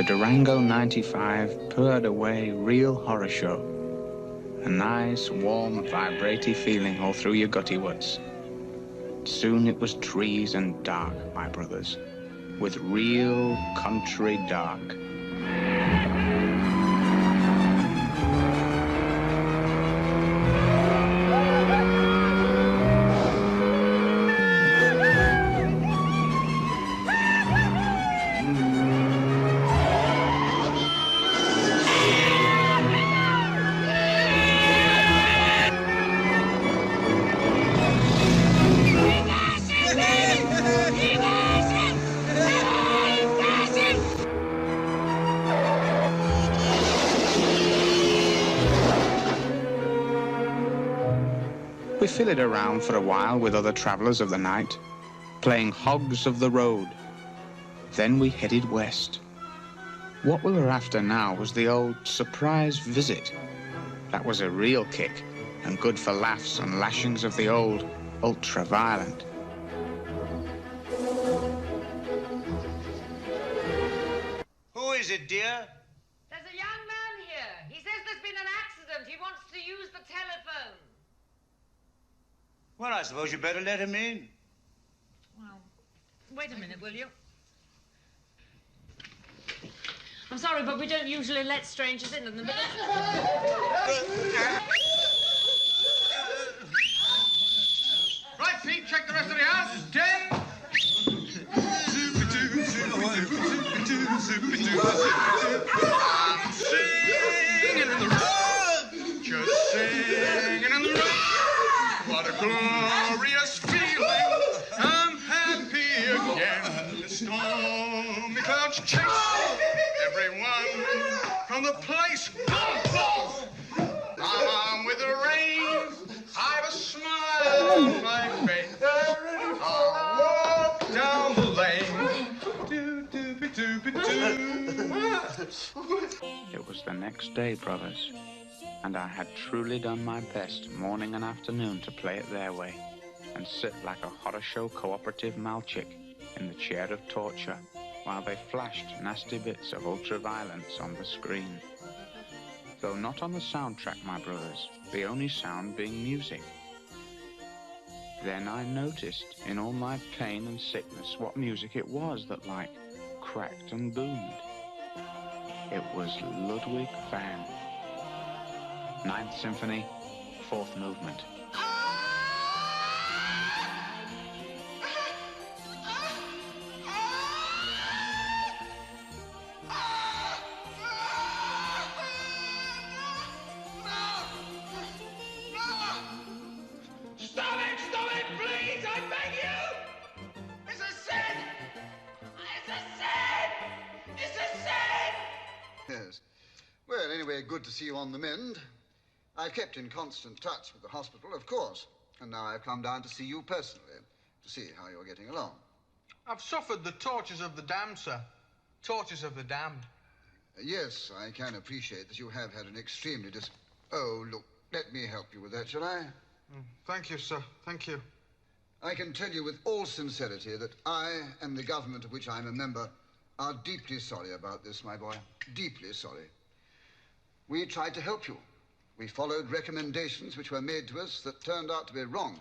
Durango 95 purred away real horror show. A nice, warm, vibraty feeling all through your gutty woods. Soon it was trees and dark, my brothers, with real country dark. We filled around for a while with other travelers of the night, playing hogs of the road. Then we headed west. What we were after now was the old surprise visit. That was a real kick, and good for laughs and lashings of the old ultra-violent. Who is it, dear? There's a young man here. He says there's been an accident. He wants to use the telephone. Well, I suppose you better let him in. Well, wait a minute, will you? I'm sorry, but we don't usually let strangers in. Right, Pete, check the rest of the house. 10. I'm singing in the road, just singing in the road. What a glorious feeling! I'm happy again. The stormy clouds chase everyone from the place. I'm with the rain. I've a smile on my face. I'll walk down the lane. It was the next day, brothers, and I had truly done my best morning and afternoon to play it their way and sit like a horror show cooperative malchick in the chair of torture while they flashed nasty bits of ultra-violence on the screen. Though not on the soundtrack, my brothers, the only sound being music. Then I noticed in all my pain and sickness what music it was that like cracked and boomed. It was Ludwig van. Ninth Symphony, Fourth Movement. Stop it, please, I beg you! It's a sin! It's a sin! It's a sin! Yes. Well, anyway, good to see you on the mend. I've kept in constant touch with the hospital, of course, and now I've come down to see you personally, to see how you're getting along. I've suffered the tortures of the damned, sir. Tortures of the damned. Yes, I can appreciate that you have had an extremely Oh, look, let me help you with that, shall I? Thank you, sir. Thank you. I can tell you with all sincerity that I and the government of which I'm a member are deeply sorry about this, my boy. Deeply sorry. We tried to help you. We followed recommendations which were made to us that turned out to be wrong.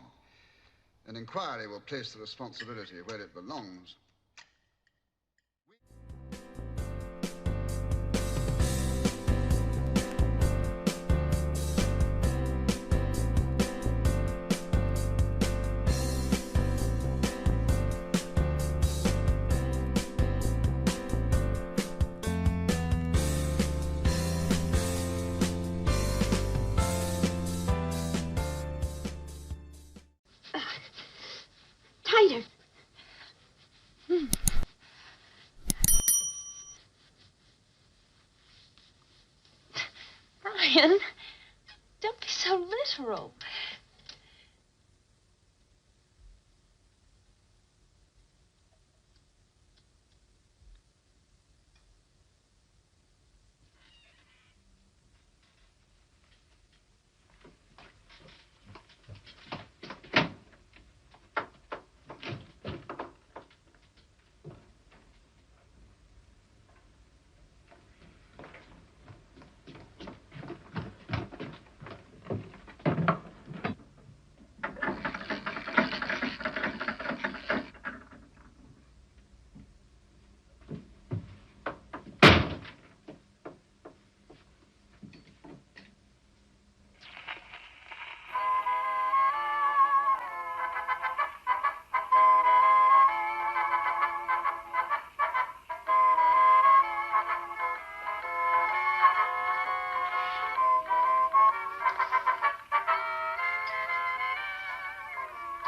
An inquiry will place the responsibility where it belongs. Tighter. Brian, don't be so literal.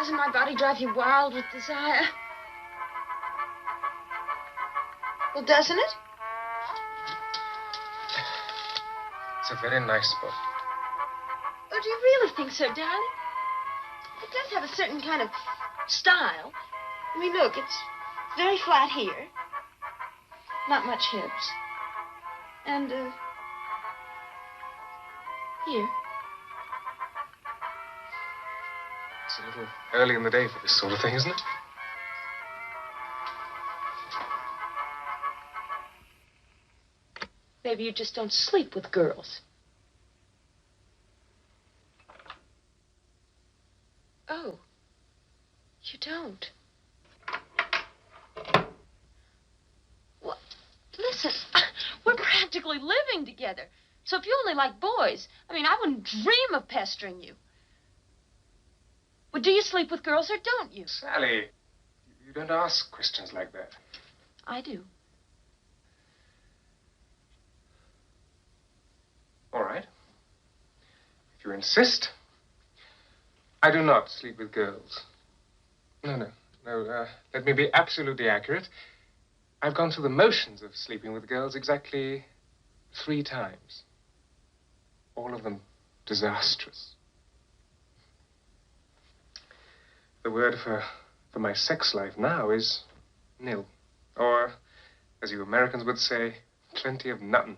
Doesn't my body drive you wild with desire? Well, doesn't it? It's a very nice spot. Oh, do you really think so, darling? It does have a certain kind of style. I mean, look, it's very flat here. Not much hips. And, here. It's a little early in the day for this sort of thing, isn't it? Maybe you just don't sleep with girls. Oh. You don't. Well, listen, we're practically living together. So if you only like boys, I mean, I wouldn't dream of pestering you. Well, do you sleep with girls or don't you? Sally, you don't ask questions like that. I do. All right. If you insist. I do not sleep with girls. No. Let me be absolutely accurate. I've gone through the motions of sleeping with girls exactly 3 times. All of them disastrous. The word for my sex life now is nil. Or, as you Americans would say, plenty of nuttin'.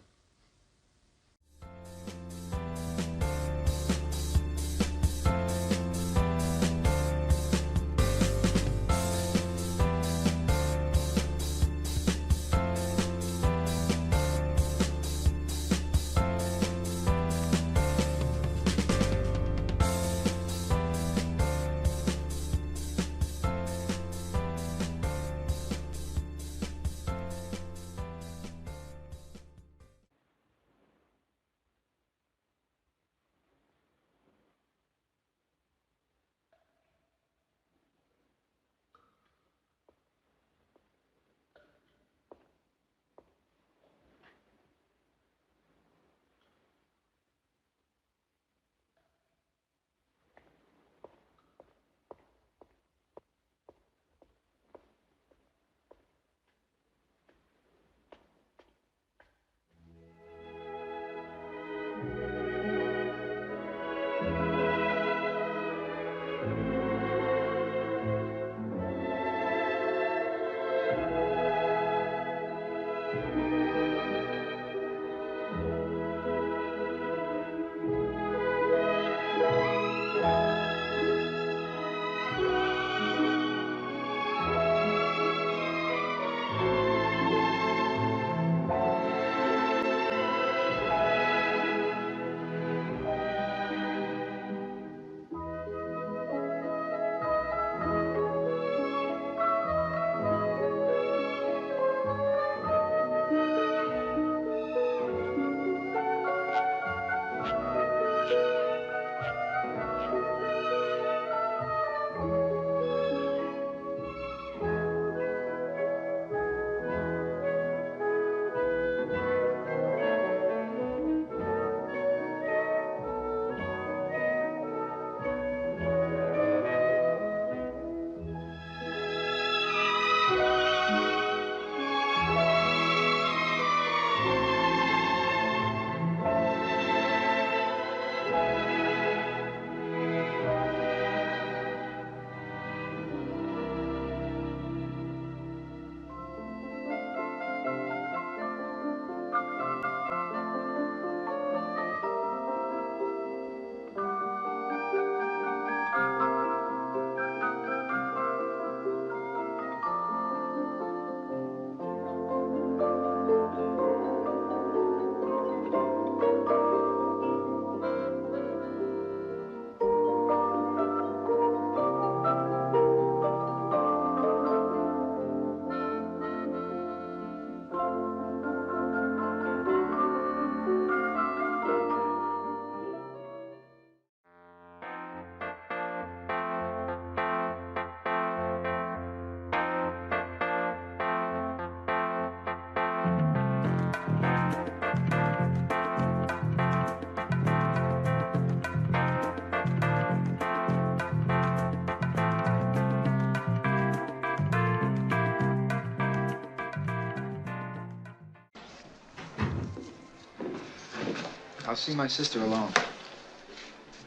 I'll see my sister alone.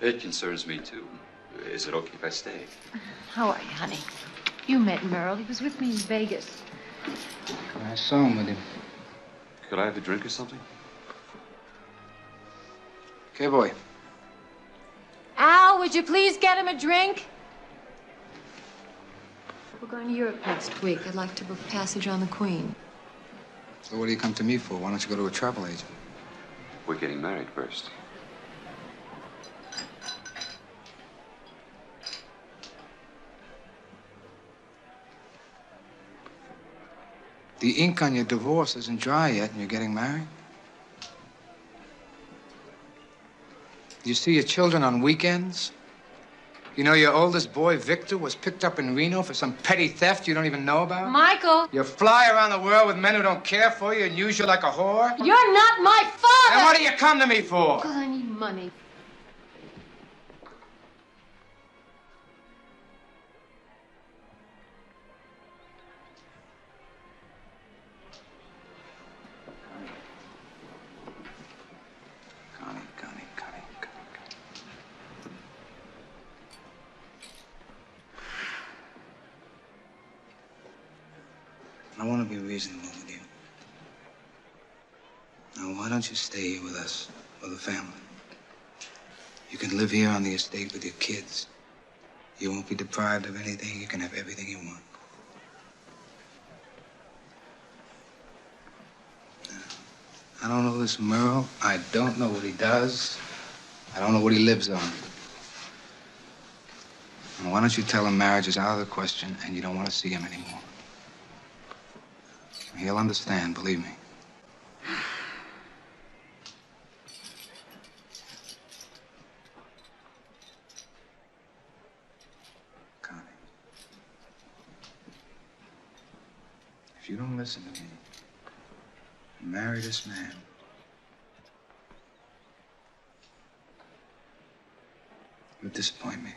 It concerns me, too. Is it okay if I stay? How are you, honey? You met Merle. He was with me in Vegas. I saw him with him. Could I have a drink or something? Okay, boy. Al, would you please get him a drink? We're going to Europe next week. I'd like to book passage on the Queen. So what do you come to me for? Why don't you go to a travel agent? We're getting married first. The ink on your divorce isn't dry yet and you're getting married? You see your children on weekends? You know your oldest boy, Victor, was picked up in Reno for some petty theft you don't even know about? Michael! You fly around the world with men who don't care for you and use you like a whore? You're not my father! Then what do you come to me for? Because I need money. I want to be reasonable with you. Now, why don't you stay here with us, with the family? You can live here on the estate with your kids. You won't be deprived of anything. You can have everything you want. Now, I don't know this Merle. I don't know what he does. I don't know what he lives on. Now, why don't you tell him marriage is out of the question and you don't want to see him anymore? He'll understand, believe me. Connie. If you don't listen to me and marry this man, you'll disappoint me.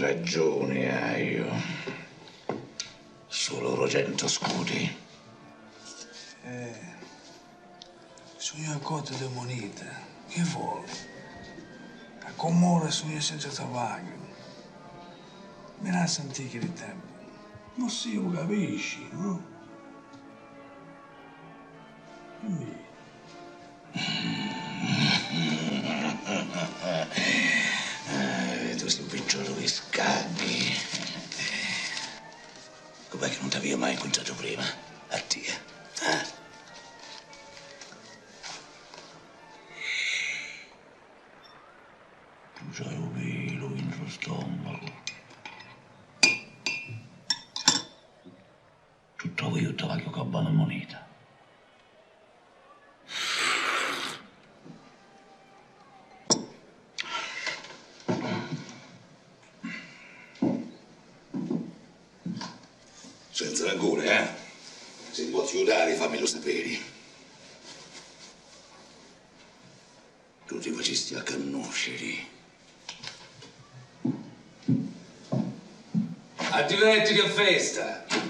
Ragione hai io. Solo 100 scudi. Sogno a cotte de monete. Che vuole? A Comore sogno senza travaglio. Menazza antiche di tempo. Non si lo capisci, no? Quindi... Tu sei un picciolo di scagni. Com'è che non ti avevo mai incontrato prima? A te, eh? Tu c'hai un velo in tuo stomaco. Tutto io ti voglio cabana moneta. Senza rancore, eh? Se mi vuoi aiutare, fammelo sapere. Tu ti facesti a conoscere. Addivetti che festa!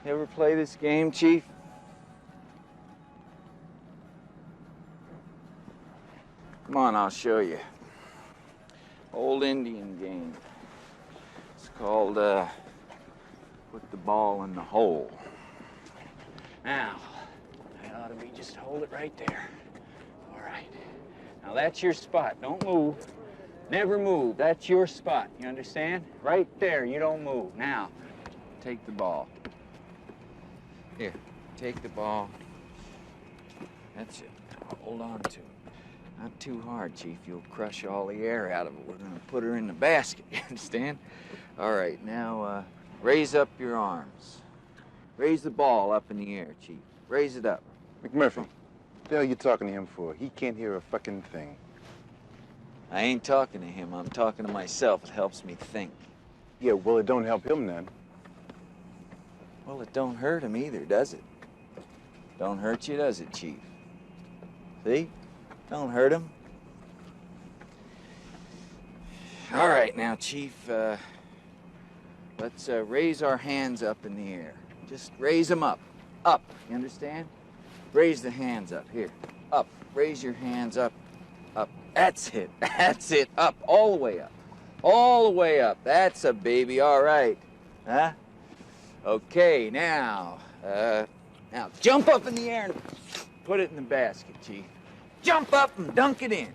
You ever play this game, Chief? Come on, I'll show you. Old Indian game. It's called, put the ball in the hole. Now, that ought to be just hold it right there. All right. Now, that's your spot. Don't move. Never move. That's your spot. You understand? Right there. You don't move. Now, take the ball. Here, take the ball. That's it. Hold on to it. Not too hard, Chief. You'll crush all the air out of it. We're gonna put her in the basket, you understand? All right, now, raise up your arms. Raise the ball up in the air, Chief. Raise it up. McMurphy, what the hell are you talking to him for? He can't hear a fucking thing. I ain't talking to him. I'm talking to myself. It helps me think. Yeah, well, it don't help him none. Well, it don't hurt him either, does it? Don't hurt you, does it, Chief? See? Don't hurt him. All right, now, Chief, let's raise our hands up in the air. Just raise them up. Up, you understand? Raise the hands up. Here, up. Raise your hands up. Up. That's it. That's it. Up. All the way up. All the way up. That's a baby. All right. Huh? Okay, now jump up in the air and put it in the basket, Chief. Jump up and dunk it in.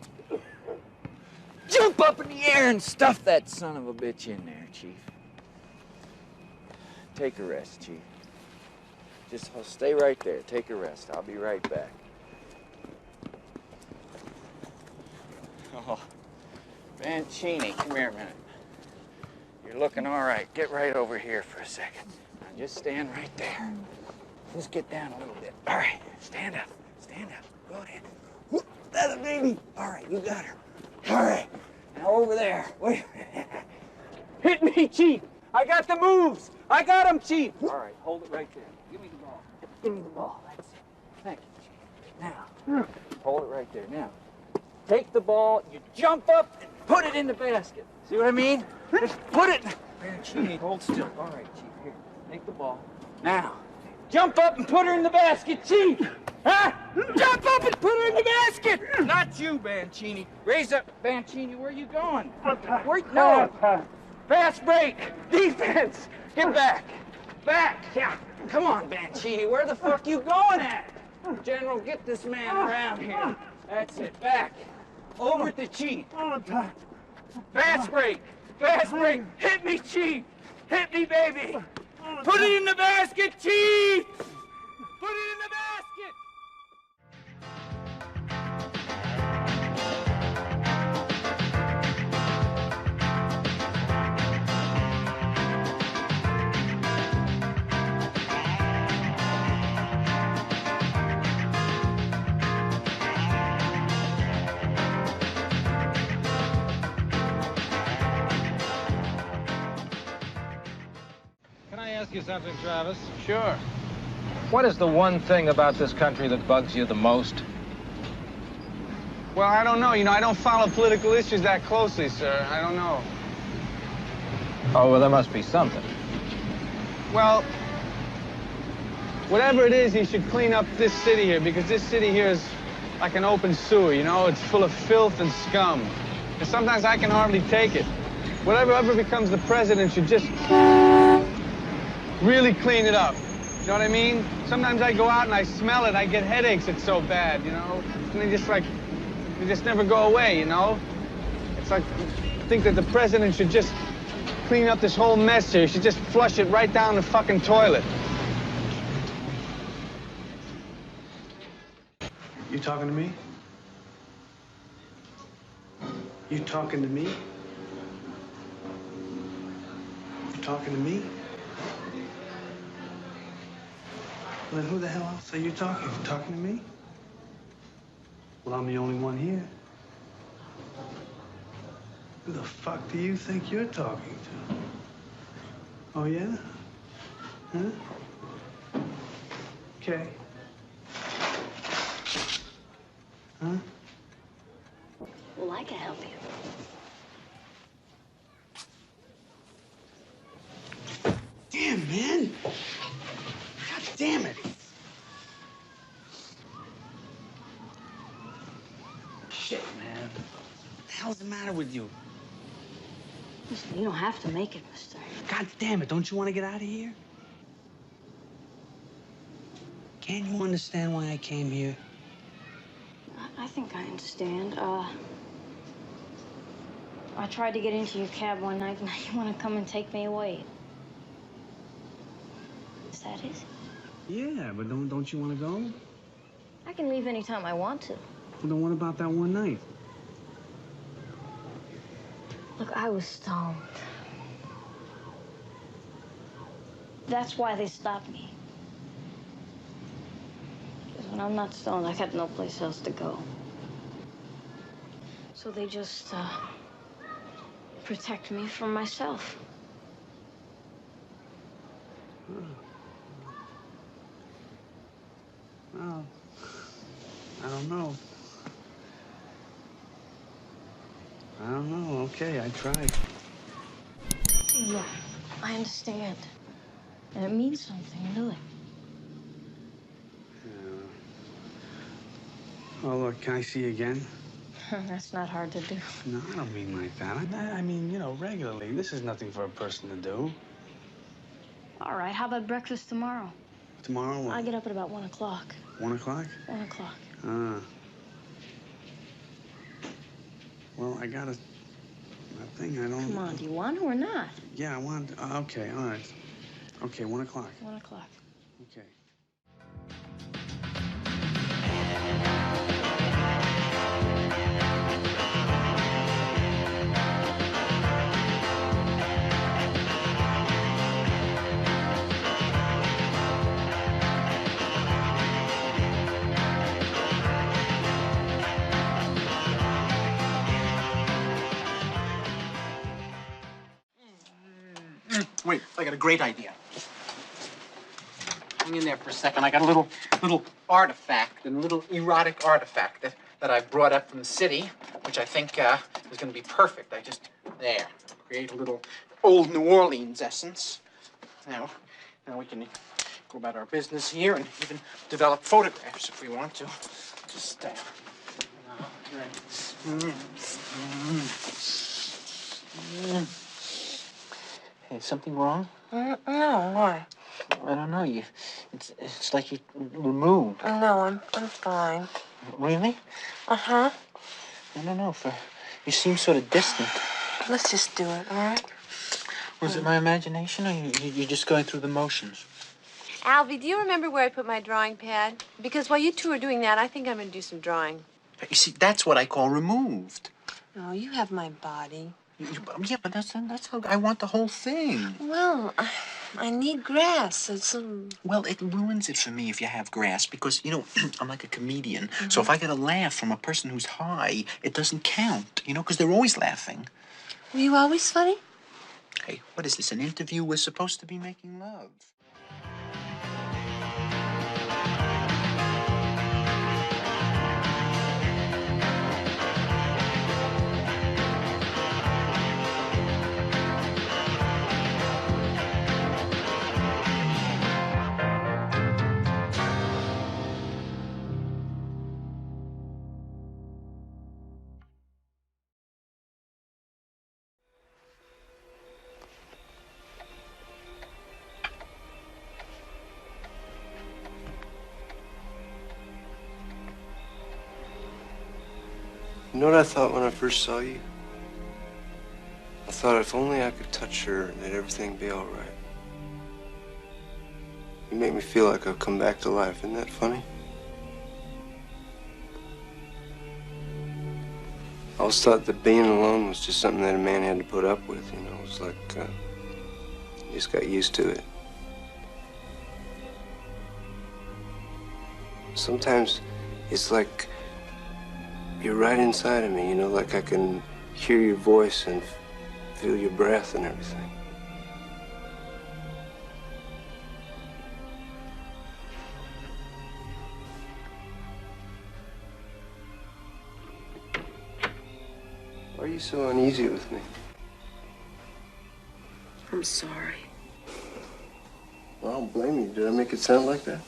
Jump up in the air and stuff that son of a bitch in there, Chief. Take a rest, Chief. Just stay right there. Take a rest. I'll be right back. Oh, Mancini, come here a minute. You're looking all right. Get right over here for a second. Now just stand right there. Just get down a little bit. All right, stand up. Stand up. Go ahead. Whoop, that's a baby. All right, you got her. All right, now over there. Wait. Hit me, Chief. I got the moves. I got them, Chief. All right, hold it right there. Give me the ball. Give me the ball. That's it. Thank you, Chief. Now, hold it right there. Now, take the ball, you jump up and put it in the basket. See what I mean? Just put it. Chief, hold still. All right, Chief. Here, take the ball. Now, jump up and put her in the basket, Chief. Huh? Jump up and put her in the basket. Not you, Mancini. Raise up, Mancini. Where are you going? Where? No. Fast break. Defense. Get back. Back. Yeah. Come on, Mancini. Where the fuck you going at? General, get this man around here. That's it. Back. Over to Chief. Fast break. Fast break. Hit me, Chief. Hit me, baby. Put it in the basket, Chief. Put it in the basket. Ask you something, Travis? Sure. What is the one thing about this country that bugs you the most? Well, I don't know. You know, I don't follow political issues that closely, sir. I don't know. Oh, well, there must be something. Well, whatever it is, he should clean up this city here, because this city here is like an open sewer, you know? It's full of filth and scum. And sometimes I can hardly take it. Whatever becomes the president should just really clean it up. You know what I mean? Sometimes I go out and I smell it, I get headaches, it's so bad, you know? And they just never go away, you know? It's like, I think that the president should just clean up this whole mess here. He should just flush it right down the fucking toilet. You talking to me? You talking to me? You talking to me? Well, then who the hell else are you talking to? Talking to me? Well, I'm the only one here. Who the fuck do you think you're talking to? Oh, yeah? Huh? Okay. Huh? Well, I can help you. Damn, man. God damn it. Shit, man. What the hell's the matter with you? Listen, you don't have to make it, mister. God damn it, don't you want to get out of here? Can't you understand why I came here? I think I understand. I tried to get into your cab one night, and now you want to come and take me away. Is that it? Yeah, but don't you want to go? I can leave anytime I want to. Well, then what about that one night? Look, I was stoned. That's why they stopped me. Because when I'm not stoned, I got no place else to go. So they just, protect me from myself. Well, I don't know. I don't know. Okay, I tried. Hey, look, I understand. And it means something, really. Oh, look, can I see you again? That's not hard to do. No, I don't mean like that. I mean, you know, regularly. This is nothing for a person to do. All right, how about breakfast tomorrow? Tomorrow what? I get up at about 1 o'clock. 1 o'clock? 1 o'clock. Well, I got a thing I don't... Come on, do you want to or not? Yeah, I want... okay, all right. Okay, 1 o'clock. 1 o'clock. Okay. Wait, I got a great idea. Hang in there for a second. I got a little artifact, a little erotic artifact that I brought up from the city, which I think is going to be perfect. There, create a little old New Orleans essence. Now we can go about our business here and even develop photographs if we want to. Just, Hey, something wrong? No, why? I don't know. It's like you removed. No, I'm fine. Really? Uh-huh. I don't know. You seem sort of distant. Let's just do it, all right? Was it my imagination, or you're just going through the motions? Albie, do you remember where I put my drawing pad? Because while you two are doing that, I think I'm going to do some drawing. You see, that's what I call removed. No, you have my body. Yeah, but that's how I want the whole thing. Well, I need grass. Well, it ruins it for me if you have grass because, you know, I'm like a comedian. Mm-hmm. So if I get a laugh from a person who's high, it doesn't count, you know, because they're always laughing. Were you always funny? Hey, what is this, an interview? We're supposed to be making love. You know what I thought when I first saw you? I thought if only I could touch her, that everything would be all right. You make me feel like I've come back to life. Isn't that funny? I always thought that being alone was just something that a man had to put up with, you know. It was like, you just got used to it. Sometimes it's like you're right inside of me, you know, like I can hear your voice and feel your breath and everything. Why are you so uneasy with me? I'm sorry. Well, I don't blame you. Did I make it sound like that?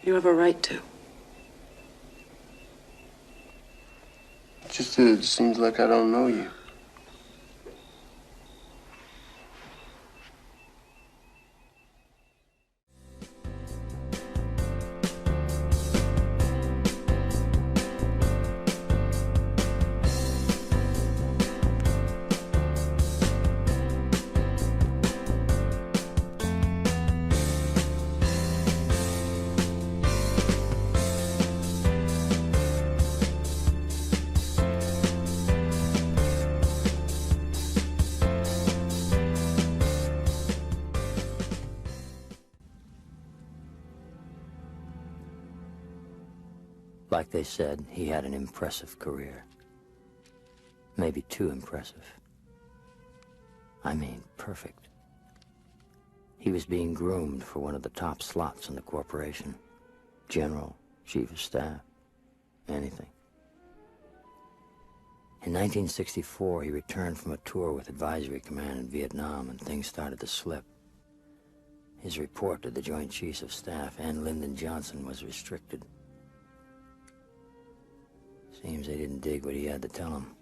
You have a right to. It's just that it seems like I don't know you. Like they said, he had an impressive career. Maybe too impressive. I mean, perfect. He was being groomed for one of the top slots in the corporation. General, chief of staff, anything. In 1964, he returned from a tour with Advisory Command in Vietnam, and things started to slip. His report to the Joint Chiefs of Staff and Lyndon Johnson was restricted. Seems they didn't dig what he had to tell them.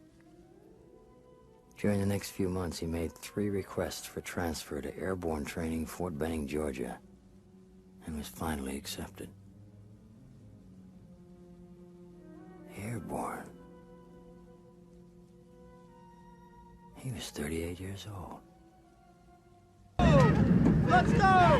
During the next few months, he made 3 requests for transfer to airborne training, Fort Benning, Georgia, and was finally accepted. Airborne. He was 38 years old. Let's go!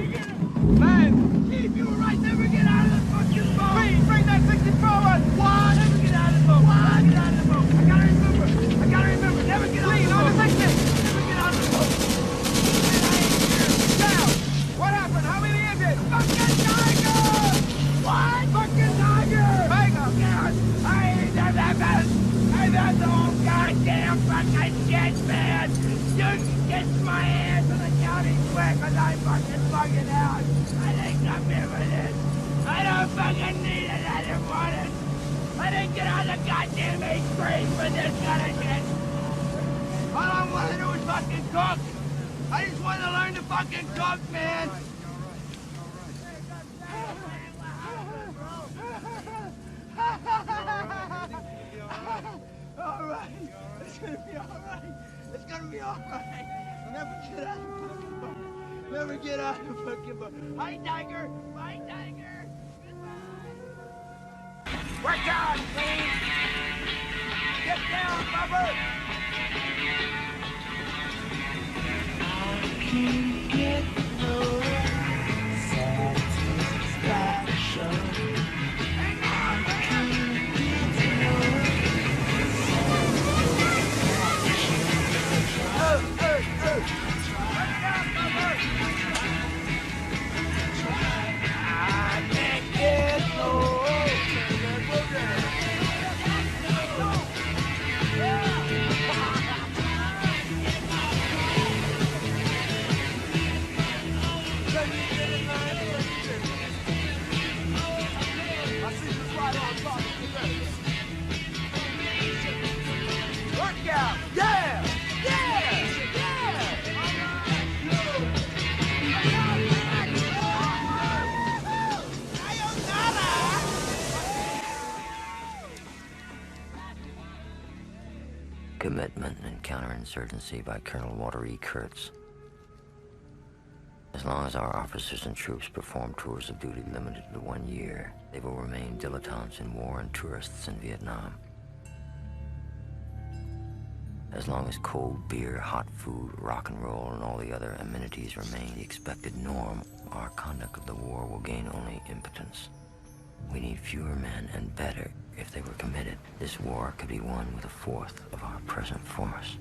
Man, Chief, you were right. Never get out of the fucking boat! Please, bring that 60 forward! What? Never get out of the boat! What? Get out of the boat! I gotta remember! Never get out of the boat! On the 60! Never get out of the boat! Down! What happened? How many is it? Fucking tiger! What? Fucking tiger! Hang on, God! That's the whole goddamn fucking shit, man! You kiss my ass in the county quick, cause I'm fucking bugging out! I think I'm here with this! I don't fucking need it, I didn't want it! I didn't get on the goddamn 8th grade for this kind of shit! All I want to do is fucking cook! I just want to learn to fucking cook, man! All right. It's gonna be all right. It's gonna be all right. Never get out of the fucking boat. Never get out of the fucking boat. Hi, Tiger. Bye, Tiger. Goodbye. Work out, please. Get down, Bubba. I can't get no satisfaction. Commitment and counterinsurgency by Colonel Walter E. Kurtz. As long as our officers and troops perform tours of duty limited to 1 year, they will remain dilettantes in war and tourists in Vietnam. As long as cold beer, hot food, rock and roll, and all the other amenities remain the expected norm, our conduct of the war will gain only impotence. We need fewer men and better if they were committed. This war could be won with 1/4 of our present force.